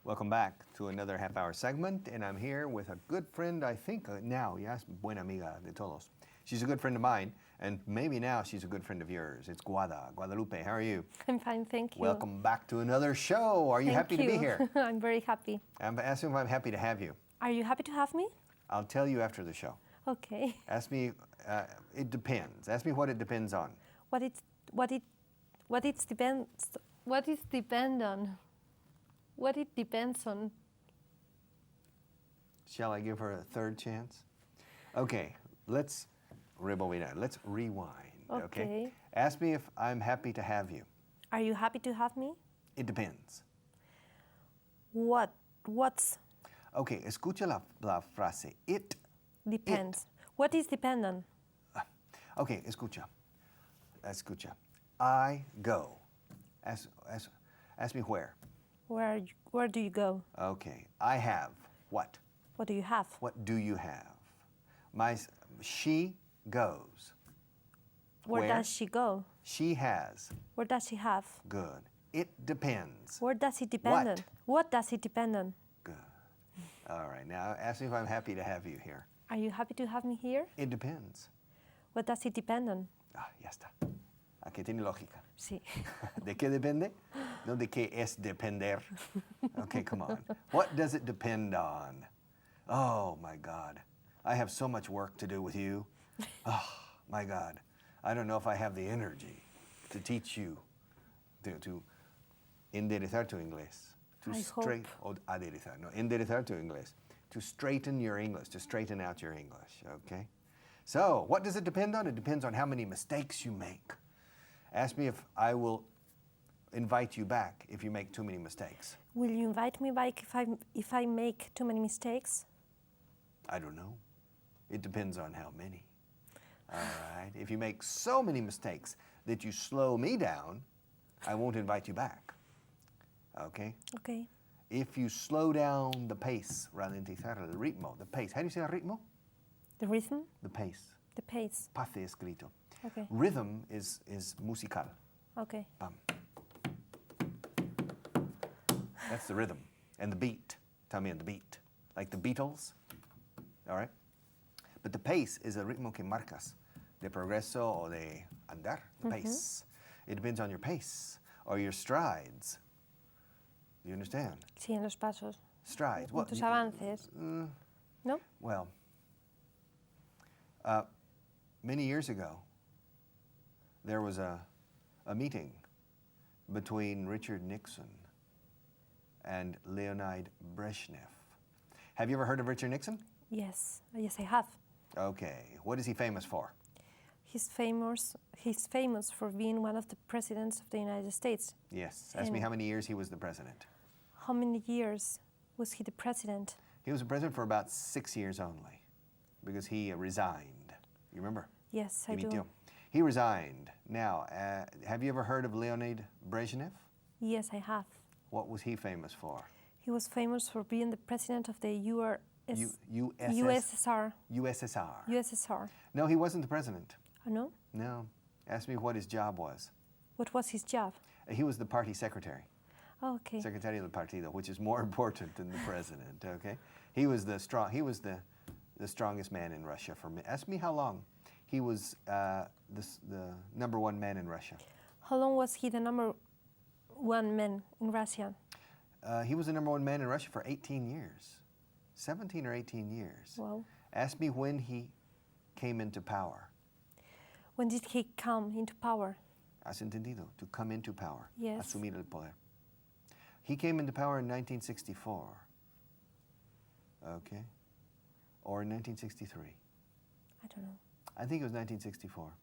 Welcome back to another half-hour segment, and I'm here with a good friend, I think, now, yes, buena amiga de todos. She's a good friend of mine, and maybe now she's a good friend of yours. It's Guadalupe. How are you? I'm fine, thank you. Welcome back to another show. Are you happy to be here? I'm very happy. I'm asking if I'm happy to have you. Are you happy to have me? I'll tell you after the show. Okay. Ask me, it depends. Ask me what it depends on. What it depends on. Shall I give her a third chance? Okay, let's rewind. Okay. Ask me if I'm happy to have you. Are you happy to have me? It depends. What's? Okay, escucha la frase. It Depends. What is dependent? Okay, escucha. I go. Ask me where. Where do you go? Okay, I have. What? What do you have? What do you have? She goes. Where does she go? She has. Where does she have? Good. It depends. Where does it depend on? What does it depend on? Good. All right, now ask me if I'm happy to have you here. Are you happy to have me here? It depends. What does it depend on? Ya está. Aquí tiene lógica. Sí. ¿De qué depende? No de qué es depender. Okay, come on. What does it depend on? Oh, my God. I have so much work to do with you. Oh, my God. I don't know if I have the energy to teach you to enderezar tu inglés. Enderezar tu inglés. To straighten your English, to straighten out your English, okay? So, what does it depend on? It depends on how many mistakes you make. Ask me if I will invite you back if you make too many mistakes. Will you invite me back if I make too many mistakes? I don't know. It depends on how many. All right? If you make so many mistakes that you slow me down, I won't invite you back. Okay? Okay. If you slow down the pace, ralentizar el ritmo, the pace. How do you say el ritmo? The rhythm? The pace. The pace. Pace escrito. Okay. Rhythm is musical. Okay. Bam. That's the rhythm. And the beat. También the beat. Like the Beatles. All right? But the pace is a ritmo que marcas. De progreso o de andar. The pace. It depends on your pace or your strides. Do you understand? Sí, en los pasos. Strides. En tus avances. ¿No? Well, many years ago, there was a meeting between Richard Nixon and Leonid Brezhnev. Have you ever heard of Richard Nixon? Yes. Yes, I have. Okay. What is he famous for? He's famous for being one of the presidents of the United States. Yes. Ask me how many years he was the president. How many years was he the president? He was the president for about 6 years only because he resigned. You remember? Yes, I do. He resigned. Now, have you ever heard of Leonid Brezhnev? Yes, I have. What was he famous for? He was famous for being the president of the USSR. USSR. No, he wasn't the president. Oh, no? No. Ask me what his job was. What was his job? He was the party secretary. Oh, okay. Secretario del Partido, which is more important than the president, okay? He was the strongest man in Russia for me. Ask me how long. He was the number one man in Russia. How long was he the number one man in Russia? He was the number one man in Russia for 18 years. 17 or 18 years. Wow. Ask me when he came into power. When did he come into power? ¿Has entendido? To come into power. Yes. Asumir el poder. He came into power in 1964. Okay? Or in 1963. I don't know. I think it was 1964.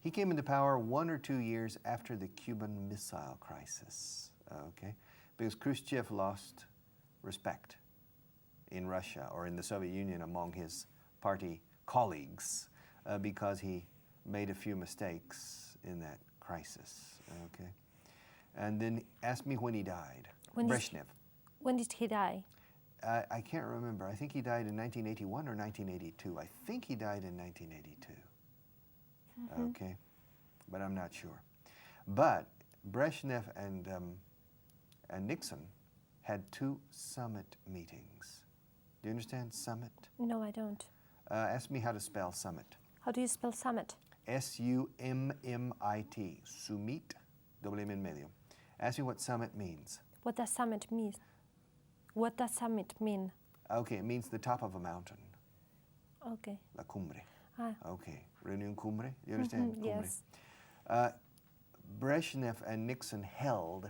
He came into power 1 or 2 years after the Cuban Missile Crisis. Okay? Because Khrushchev lost respect in Russia or in the Soviet Union among his party colleagues because he made a few mistakes in that crisis. Okay? And then ask me when he died. Brezhnev. When did he die? I can't remember. I think he died in 1981 or 1982. I think he died in 1982. Okay? But I'm not sure. But Brezhnev and Nixon had 2 summit meetings. Do you understand summit? No, I don't. Ask me how to spell summit. How do you spell summit? S-U-M-M-I-T. Sumit, doble M en medio. Ask me what summit means. What does summit mean? What does summit mean? Okay, it means the top of a mountain. Okay. La cumbre. Ah. Okay, reunión cumbre. You understand? Cumbre. Yes. Brezhnev and Nixon held,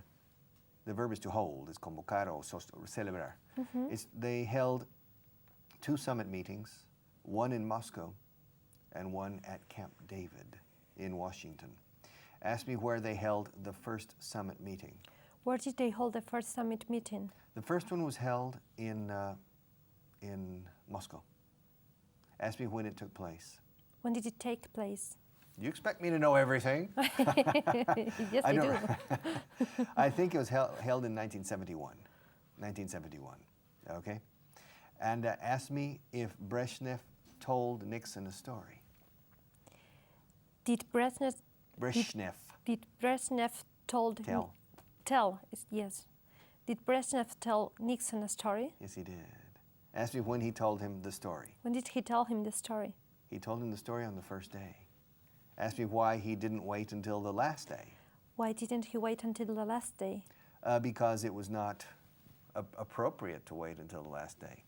the verb is to hold, is convocar o celebrar. They held 2 summit meetings, one in Moscow and one at Camp David in Washington. Ask me where they held the first summit meeting. Where did they hold the first summit meeting? The first one was held in Moscow. Ask me when it took place. When did it take place? You expect me to know everything? Yes, I do. I think it was held in 1971. 1971, okay? And ask me if Brezhnev told Nixon a story. Did Brezhnev tell? Yes. Did Brezhnev tell Nixon a story? Yes, he did. Ask me when he told him the story. When did he tell him the story? He told him the story on the first day. Ask me why he didn't wait until the last day. Why didn't he wait until the last day? Because it was not appropriate to wait until the last day.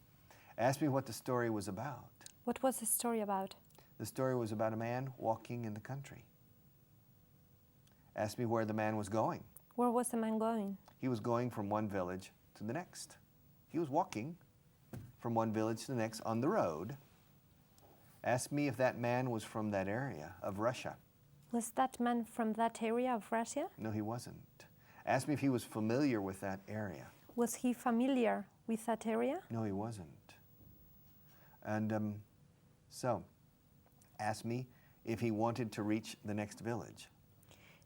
Ask me what the story was about. What was the story about? The story was about a man walking in the country. Ask me where the man was going. Where was the man going? He was going from one village to the next. He was walking from one village to the next on the road. Ask me if that man was from that area of Russia. Was that man from that area of Russia? No, he wasn't. Ask me if he was familiar with that area. Was he familiar with that area? No, he wasn't. And so, ask me if he wanted to reach the next village.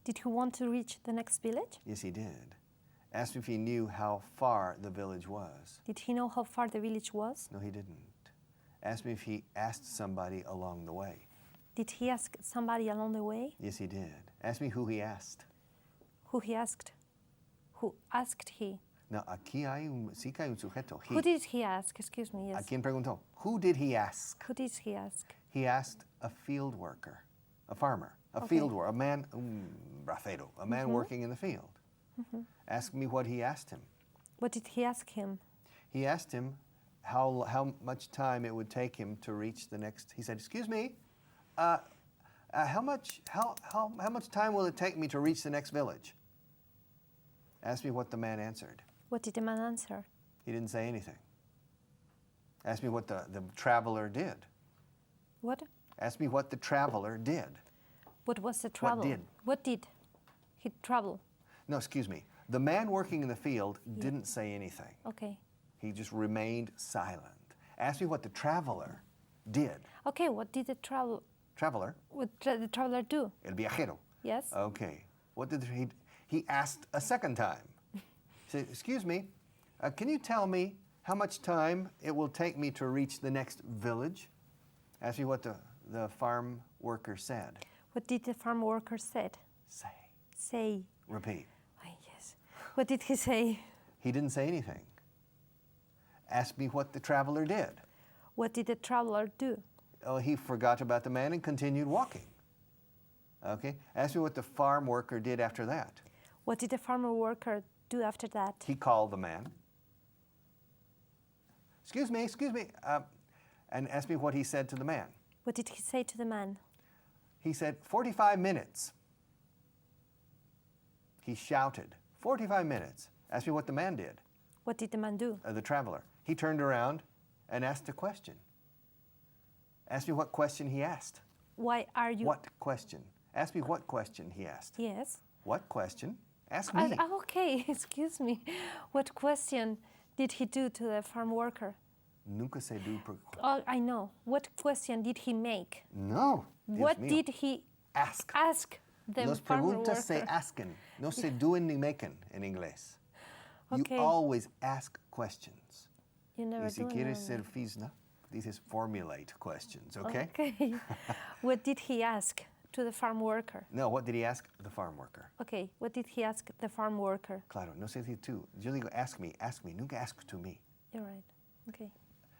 Did he want to reach the next village? Yes, he did. Ask me if he knew how far the village was. Did he know how far the village was? No, he didn't. Ask me if he asked somebody along the way. Did he ask somebody along the way? Yes, he did. Ask me who he asked. Who he asked? Who asked he? No, aquí sí que hay un sujeto. He. Who did he ask? Excuse me, ¿A yes. quién preguntó? Who did he ask? Who did he ask? He asked a field worker, a farmer, a Okay. field worker, a man, bracero, a man working in the field. Ask me what he asked him. What did he ask him? He asked him how much time it would take him to reach the next. He said, "Excuse me, how much time will it take me to reach the next village?" Ask me what the man answered. What did the man answer? He didn't say anything. Ask me what the traveler did. What? Ask me what the traveler did. What was the travel? What did he travel? No, excuse me. The man working in the field didn't say anything. Okay. He just remained silent. Ask me what the traveler did. Okay, what did the Traveler? the traveler do? El viajero. Yes. Okay. What did he asked a second time. He said, "Excuse me, can you tell me how much time it will take me to reach the next village?" Ask me what the farm worker said. What did the farm worker said? Say. Repeat. Oh, yes. What did he say? He didn't say anything. Ask me what the traveler did. What did the traveler do? Oh, he forgot about the man and continued walking. Okay. Ask me what the farm worker did after that. What did the farmer worker do after that? He called the man. Excuse me, and ask me what he said to the man. What did he say to the man? He said, 45 minutes. He shouted, 45 minutes. Ask me what the man did. What did the man do? The traveler. He turned around and asked a question. Ask me what question he asked. Why are you... What question? Ask me what question he asked. Yes. What question? Ask me. Okay, excuse me. What question did he do to the farm worker? Nunca se do por... Oh, I know. What question did he make? No. Dios What mío. did he ask? The Las farmer preguntas worker? se asken. No se doen ni maken en inglés. Okay. You always ask questions. You never Y si do quieres anything. ser fisna, dices formulate questions, okay? Okay. What did he ask to the farm worker. No, what did he ask the farm worker? Okay, what did he ask the farm worker? Claro, no sé si tú. Yo digo, ask me, nunca ask to me. You're right. Okay.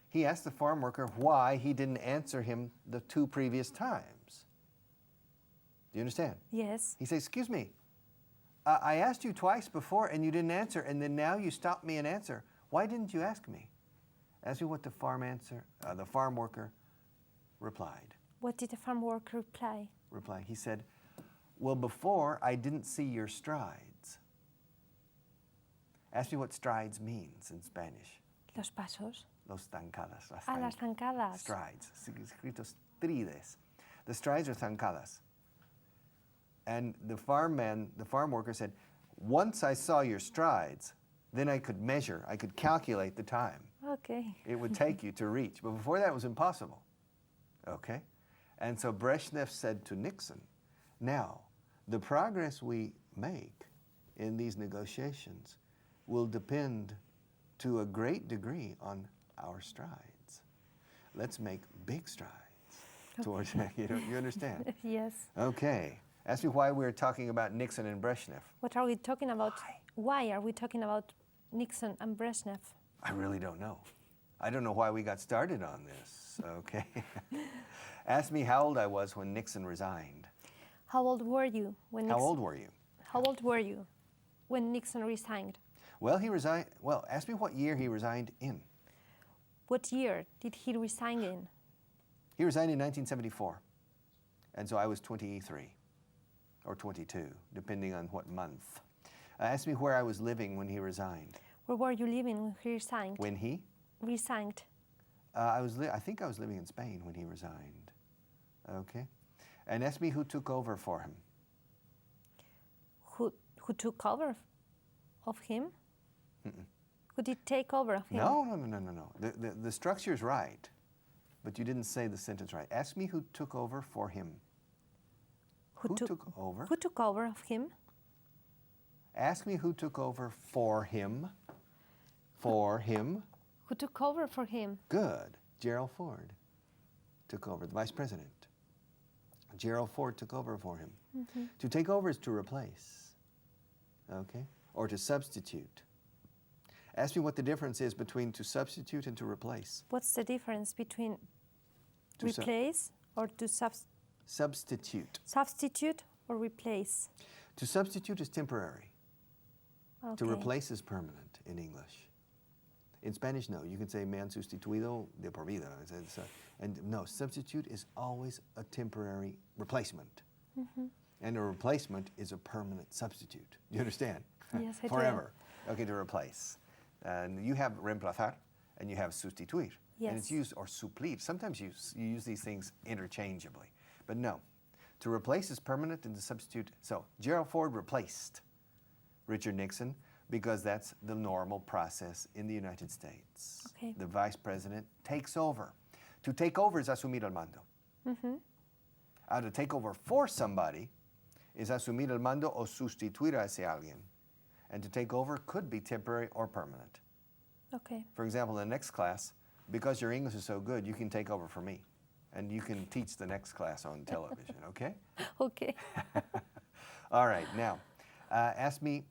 He asked the farm worker why he didn't answer him the 2 previous times. Do you understand? Yes. He says, excuse me, I asked you twice before and you didn't answer, and then now you stopped me and answer. Why didn't you ask me? Ask me what the farm worker replied. What did the farm worker reply? He said, well, before I didn't see your strides. Ask me what strides means in Spanish. Los pasos. Los zancadas. Las zancadas. Strides. Escritos strides. The strides are zancadas. And the farm worker said, once I saw your strides, then I could measure, I could calculate the time Okay. it would take you to reach. But before that, it was impossible. Okay? And so Brezhnev said to Nixon, now, the progress we make in these negotiations will depend to a great degree on our strides. Let's make big strides towards you understand? Yes. Okay. Ask me why we're talking about Nixon and Brezhnev. What are we talking about? Why are we talking about Nixon and Brezhnev? I really don't know. I don't know why we got started on this, okay? Ask me how old I was when Nixon resigned. How old were you when How old were you? How old were you when Nixon resigned? Well, he resigned, well, ask me what year he resigned in. What year did he resign in? He resigned in 1974, and so I was 23 or 22, depending on what month. Ask me where I was living when he resigned. Where were you living when he resigned? When he? Resigned. I think I was living in Spain when he resigned. Okay. And ask me who took over for him. Who took over of him? Who did take over of him? No. The structure's right, but you didn't say the sentence right. Ask me who took over for him. Who took over? Who took over of him? Ask me who took over for him. For him. Who took over for him? Good. Gerald Ford took over, the vice president. Gerald Ford took over for him. To take over is to replace, okay? Or to substitute. Ask me what the difference is between to substitute and to replace. What's the difference between replace or to substitute? Substitute or replace? To substitute is temporary. Okay. To replace is permanent in English. In Spanish, no. You can say me han sustituido de por vida. And no, substitute is always a temporary replacement. And a replacement is a permanent substitute. You understand? Yes, I do. Forever. Okay, to replace. And you have reemplazar and you have sustituir. Yes. And it's used, or suplir. Sometimes you use these things interchangeably. But no. To replace is permanent and to substitute. So Gerald Ford replaced Richard Nixon because that's the normal process in the United States. Okay. The vice president takes over. To take over is asumir el mando. To take over for somebody is asumir el mando o sustituir a ese alguien. And to take over could be temporary or permanent. Okay. For example, in the next class, because your English is so good, you can take over for me. And you can teach the next class on television, okay? Okay. All right, now, ask me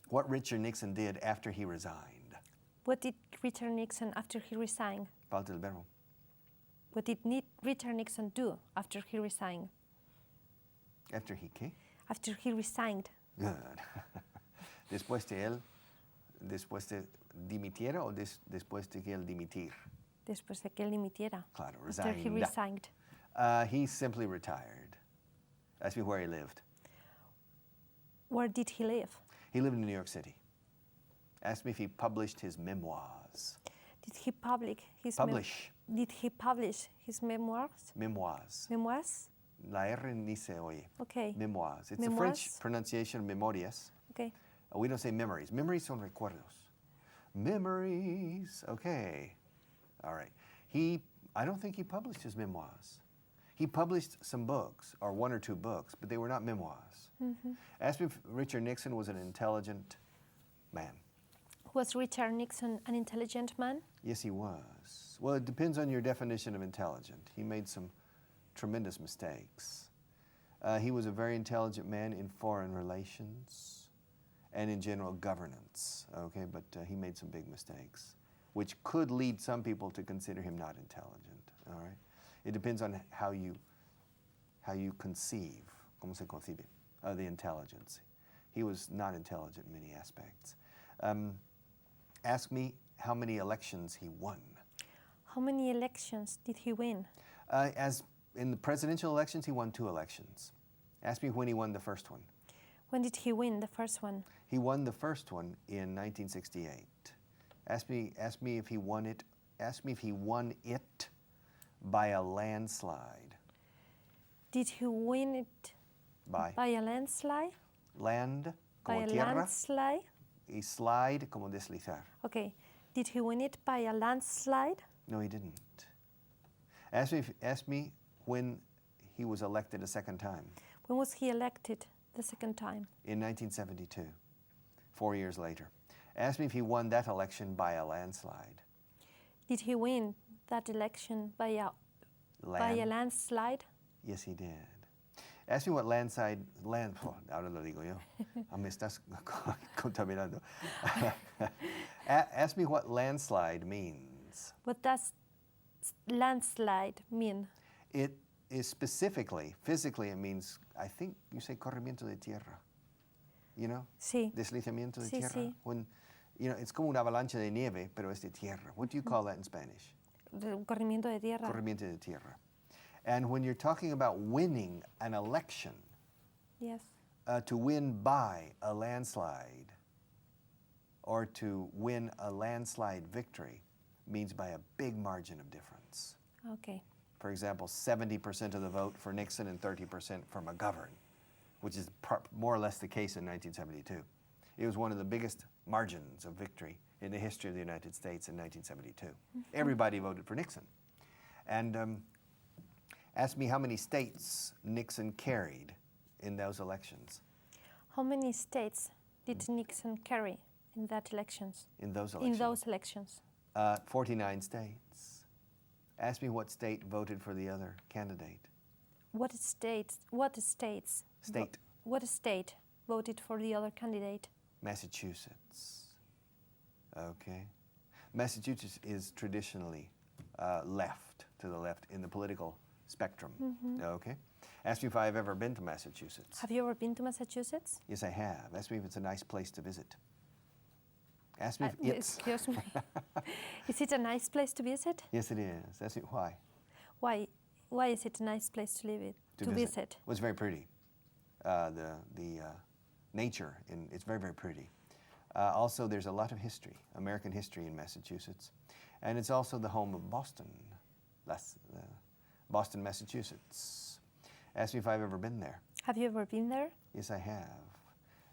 what Richard Nixon did after he resigned. What did Richard Nixon after he resigned? Falta el verbo. What did Richard Nixon do after he resigned? After he qué? After he resigned. Good. Después de dimitiera o después de que él dimitir? Después de que él dimitiera. Claro, After he resigned. He simply retired. Ask me where he lived. Where did he live? He lived in New York City. Ask me if he published his memoirs. Did he publish his Did he publish his memoirs? Memoirs. Memoirs? La R ni se oye. Okay. Memoirs. It's Memoirs? the French pronunciation of memorias. Okay. We don't say memories. Memories son recuerdos. Memories. Okay. All right. I don't think he published his memoirs. He published some books, or 1 or 2 books, but they were not memoirs. Ask me if Richard Nixon was an intelligent man. Was Richard Nixon an intelligent man? Yes, he was. Well, it depends on your definition of intelligent. He made some tremendous mistakes. He was a very intelligent man in foreign relations and in general governance, okay? But he made some big mistakes, which could lead some people to consider him not intelligent, all right? It depends on how you conceive, como se concibe, the intelligence. He was not intelligent in many aspects. Ask me how many elections he won. How many elections did he win? As in the presidential elections, he won 2 elections. Ask me when he won the first one. When did he win the first one? He won the first one in 1968. Ask me if he won it. Ask me if he won it by a landslide. Did he win it By a landslide? land, By como a tierra, landslide? y slide, como deslizar. Okay. Did he win it by a landslide? No, he didn't. Ask me when he was elected a second time. When was he elected the second time? In 1972, 4 years later. Ask me if he won that election by a landslide. Did he win that election by a landslide? Yes, he did. Ask me what ahora lo digo yo. Me estás contaminando. Ask me what landslide means. What does landslide mean? It is specifically, physically, it means, I think you say corrimiento de tierra. You know? Sí. Deslizamiento de Sí, tierra. sí. When, you know, it's como una avalancha de nieve, pero es de tierra. What do you call that in Spanish? Corrimiento de tierra. Corrimiento de tierra. And when you're talking about winning an election, Yes. to win by a landslide or to win a landslide victory means by a big margin of difference. Okay. For example, 70% of the vote for Nixon and 30% for McGovern, which is more or less the case in 1972. It was one of the biggest margins of victory in the history of the United States in 1972. Everybody voted for Nixon. And ask me how many states Nixon carried in those elections. How many states did Nixon carry in that elections? In those elections? In those elections. 49 states. Ask me what state voted for the other candidate. What state voted for the other candidate? Massachusetts. Okay. Massachusetts is traditionally left, to the left in the political spectrum. Okay. Ask me if I've ever been to Massachusetts. Have you ever been to Massachusetts? Yes, I have. Ask me if it's a nice place to visit. Ask me if it's... Excuse me. Is it a nice place to visit? Yes, it is. Ask me why. Why is it a nice place to live to visit? Well, it's very pretty. The nature, it's very, very pretty. Also, there's a lot of history, American history in Massachusetts. And it's also the home of Boston. That's Boston, Massachusetts. Ask me if I've ever been there. Have you ever been there? Yes, I have.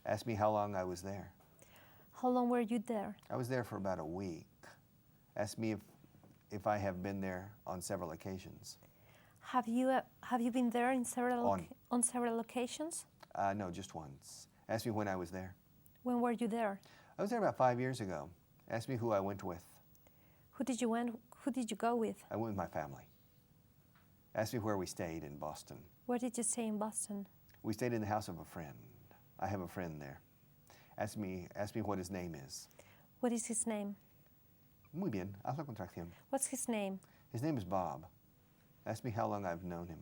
Ask me how long I was there. How long were you there? I was there for about a week. Ask me if I have been there on several occasions. Have you been there on several occasions? No, just once. Ask me when I was there. When were you there? I was there about 5 years ago. Ask me who I went with. Who did you go with? I went with my family. Ask me where we stayed in Boston. Where did you stay in Boston? We stayed in the house of a friend. I have a friend there. Ask me what his name is. What is his name? Muy bien, haz la contracción. What's his name? His name is Bob. Ask me how long I've known him.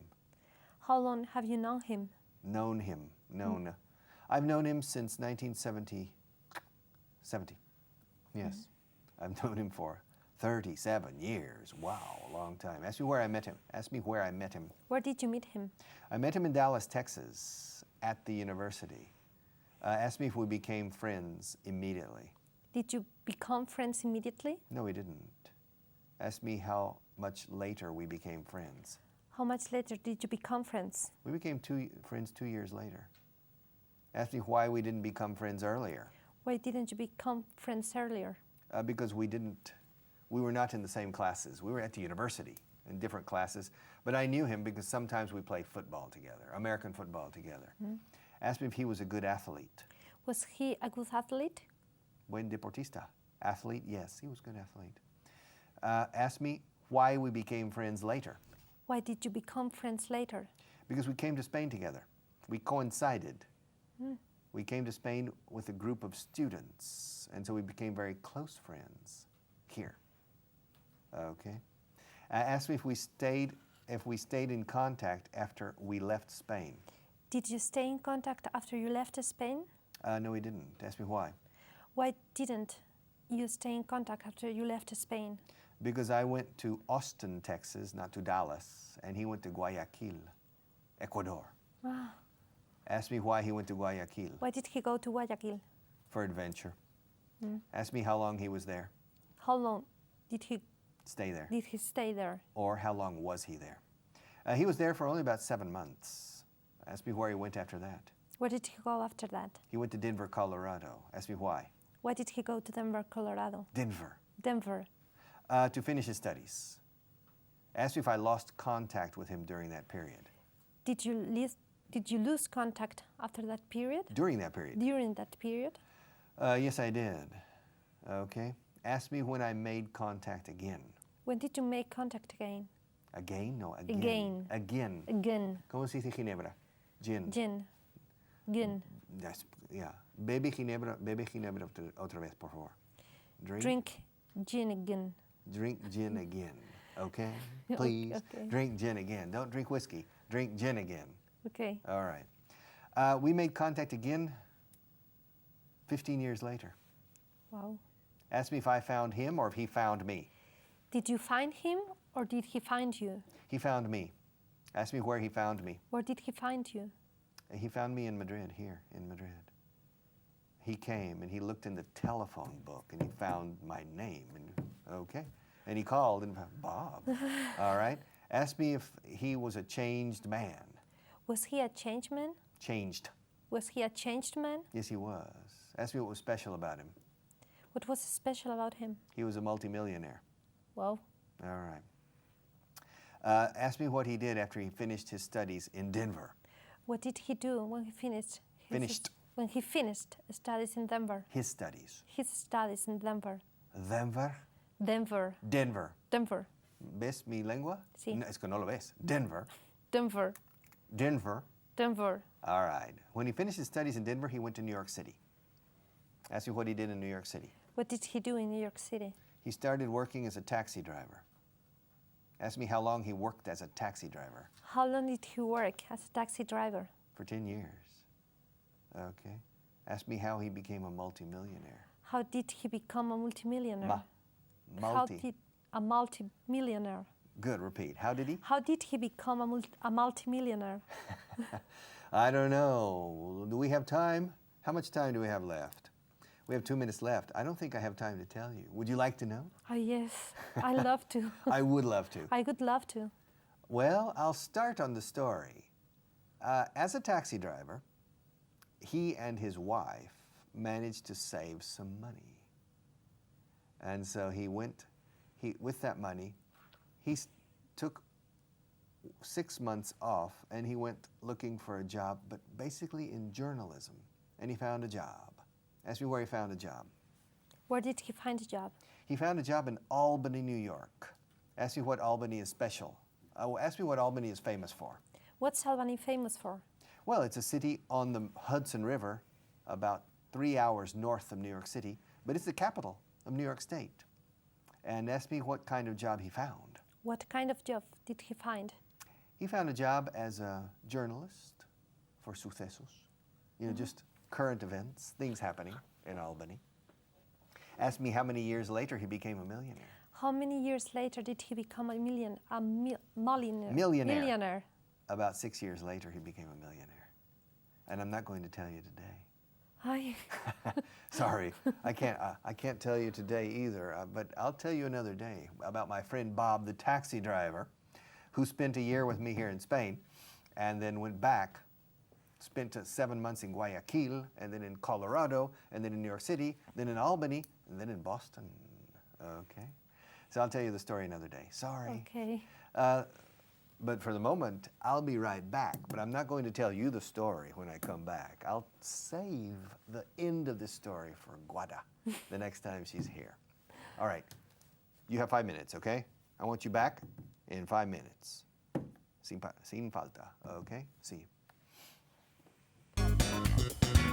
How long have you known him? Known him. I've known him since 1970. Yes. I've known him for 37 years. Wow, a long time. Ask me where I met him. Where did you meet him? I met him in Dallas, Texas, at the university. Ask me if we became friends immediately. Did you become friends immediately? No, we didn't. Ask me how much later we became friends. How much later did you become friends? We became friends 2 years later. Ask me why we didn't become friends earlier. Why didn't you become friends earlier? Because we were not in the same classes. We were at the university in different classes, but I knew him because sometimes we played football together, American football together. Ask me if he was a good athlete. Was he a good athlete? Buen deportista. Athlete, yes, he was a good athlete. Ask me why we became friends later. Why did you become friends later? Because we came to Spain together. We coincided. We came to Spain with a group of students, and so we became very close friends here. Okay. Asked me if we stayed in contact after we left Spain. Did you stay in contact after you left Spain? No, we didn't. Asked me why. Why didn't you stay in contact after you left Spain? Because I went to Austin, Texas, not to Dallas, and he went to Guayaquil, Ecuador. Ah, Asked me why he went to Guayaquil. why did he go to Guayaquil? For adventure. Asked me how long he was there. How long did he Stay there. stay there? Or how long was he there? He was there for only about 7 months. Asked me where he went after that. Where did he go after that? He went to Denver, Colorado. Asked me why. Why did he go to Denver, Colorado? Denver. Denver. To finish his studies. Asked me if I lost contact with him during that period. Did you lose contact after that period? During that period? During that period? Yes, I did. Okay. Asked me when I made contact again. When did you make contact again? Again? No, again. Again. Again. Again. ¿Cómo se dice ginebra? Gin. Gin. Gin. Yeah. Bebe ginebra otra vez, por favor. Drink gin again. Drink gin again. Okay? Please. Okay. Drink gin again. Don't drink whiskey. Drink gin again. Okay. All right. We made contact again 15 years later. Wow. Asked me if I found him or if he found me. Did you find him or did he find you? He found me. Asked me where he found me. Where did he find you? He found me in Madrid, here in Madrid. He came and he looked in the telephone book and he found my name. And okay. And he called and Bob. All right. Asked me if he was a changed man. Was he a changed man? Changed. Was he a changed man? Yes, he was. Asked me what was special about him. What was special about him? He was a multimillionaire. Wow. All right. Asked me what he did after he finished his studies in Denver. What did he do when he finished? When he finished studies in Denver. His studies. His studies in Denver. Denver. Denver. Denver. Denver. ¿Ves mi lengua? Sí. No, es que no lo ves. Denver. Denver. Denver. Denver. All right. When he finished his studies in Denver, he went to New York City. Asked me what he did in New York City. What did he do in New York City? He started working as a taxi driver. Asked me how long he worked as a taxi driver. How long did he work as a taxi driver? For 10 years. Okay. Asked me how he became a multimillionaire. How did he become a multimillionaire? A multimillionaire. Good, repeat. How did he? How did he become a multimillionaire? I don't know. Do we have time? How much time do we have left? We have 2 minutes left. I don't think I have time to tell you. Would you like to know? Oh, yes. I love to. I would love to. I would love to. Well, I'll start on the story. As a taxi driver, he and his wife managed to save some money. And so with that money, he took 6 months off and he went looking for a job, but basically in journalism. And he found a job. Ask me where he found a job. Where did he find a job? He found a job in Albany, New York. Ask me what Albany is special. Ask me what Albany is famous for. What's Albany famous for? Well, it's a city on the Hudson River, about 3 hours north of New York City, but it's the capital of New York State. And ask me what kind of job he found. What kind of job did he find? He found a job as a journalist for sucesos. You know, just current events, things happening in Albany. Asked me how many years later he became a millionaire. How many years later did he become a millionaire? Millionaire. About 6 years later, he became a millionaire. And I'm not going to tell you today. Sorry, I can't tell you today either, but I'll tell you another day about my friend Bob, the taxi driver, who spent a year with me here in Spain and then went back, spent 7 months in Guayaquil, and then in Colorado, and then in New York City, then in Albany, and then in Boston. Okay? So I'll tell you the story another day. Sorry. Okay. But for the moment, I'll be right back. But I'm not going to tell you the story when I come back. I'll save the end of this story for Guada the next time she's here. All right. You have 5 minutes, okay? I want you back in 5 minutes. Sin falta, okay? See you. Bye.